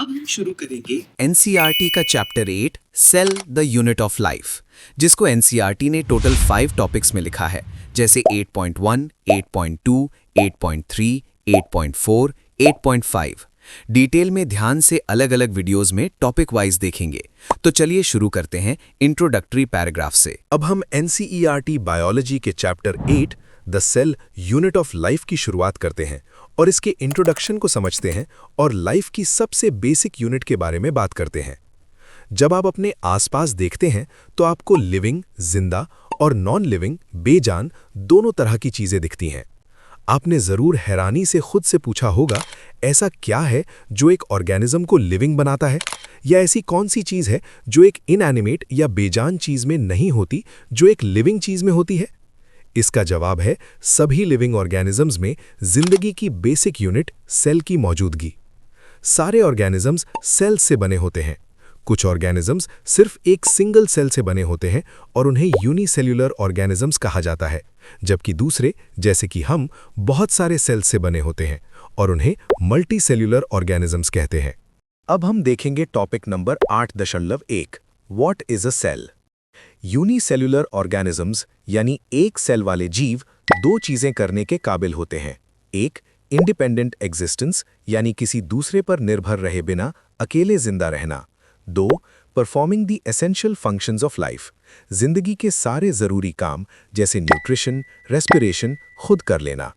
अब हम शुरू करेंगे एनसीईआरटी का chapter 8 cell the unit of life, जिसको एनसीईआरटी ने टोटल 5 टॉपिक्स में लिखा है, जैसे 8.1, 8.2, 8.3, 8.4, 8.5। डिटेल में ध्यान से अलग अलग वीडियोस में टॉपिक वाइज देखेंगे। तो चलिए शुरू करते हैं इंट्रोडक्टरी पैराग्राफ से। अब हम एनसीईआरटी बायोलॉजी के chapter 8 the cell unit of life की शुरुआत करते हैं और इसके इंट्रोडक्शन को समझते हैं और लाइफ की सबसे बेसिक यूनिट के बारे में बात करते हैं। जब आप अपने आसपास देखते हैं तो आपको लिविंग, जिंदा और नॉन लिविंग, बेजान दोनों तरह की चीजें दिखती हैं। आपने जरूर हैरानी से खुद से पूछा होगा, ऐसा क्या है जो एक ऑर्गेनिज्म को लिविंग बनाता है, या ऐसी कौन सी चीज है जो एक इनएनिमेट या बेजान चीज में नहीं होती जो एक लिविंग चीज में होती है? इसका जवाब है सभी लिविंग ऑर्गेनिजम्स में जिंदगी की बेसिक यूनिट सेल की मौजूदगी। सारे ऑर्गेनिजम्स सेल से बने होते हैं। कुछ ऑर्गेनिजम्स सिर्फ एक सिंगल सेल से बने होते हैं और उन्हें यूनिसेल्युलर ऑर्गेनिजम्स कहा जाता है, जबकि दूसरे, जैसे कि हम, बहुत सारे सेल्स से बने होते हैं और उन्हें मल्टीसेल्युलर ऑर्गेनिजम्स कहते हैं। अब हम देखेंगे topic number 8.1, what is a cell. Unicellular organisms यानी एक सेल वाले जीव दो चीजें करने के काबिल होते हैं। एक, इंडिपेंडेंट एग्जिस्टेंस यानी किसी दूसरे पर निर्भर रहे बिना अकेले जिंदा रहना। दो, performing the essential functions of life, जिंदगी के सारे जरूरी काम जैसे न्यूट्रिशन, रेस्पिरेशन खुद कर लेना।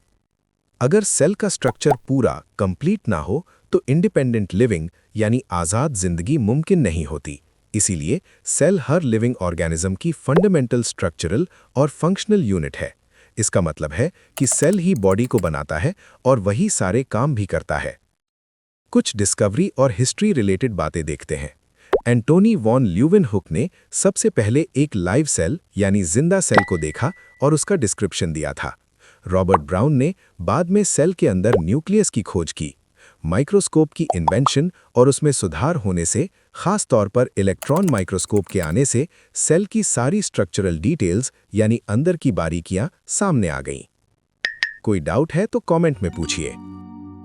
अगर सेल का स्ट्रक्चर पूरा कंप्लीट ना हो तो इंडिपेंडेंट लिविंग यानी आज़ाद जिंदगी मुमकिन नहीं होती। इसीलिए सेल हर लिविंग ऑर्गेनिज्म की फंडामेंटल स्ट्रक्चरल और फंक्शनल यूनिट है। इसका मतलब है कि सेल ही बॉडी को बनाता है और वही सारे काम भी करता है। कुछ डिस्कवरी और हिस्ट्री रिलेटेड बातें देखते हैं। एंटोनी वॉन ल्यूवेनहुक ने सबसे पहले एक लाइव सेल यानी जिंदा सेल को देखा और उसका डिस्क्रिप्शन दिया था। रॉबर्ट ब्राउन ने बाद में सेल के अंदर न्यूक्लियस की खोज की। माइक्रोस्कोप की इन्वेंशन और उसमें सुधार होने से, खास तौर पर इलेक्ट्रॉन माइक्रोस्कोप के आने से, सेल की सारी स्ट्रक्चरल डिटेल्स यानी अंदर की बारीकियां सामने आ गईं। कोई डाउट है तो कमेंट में पूछिए।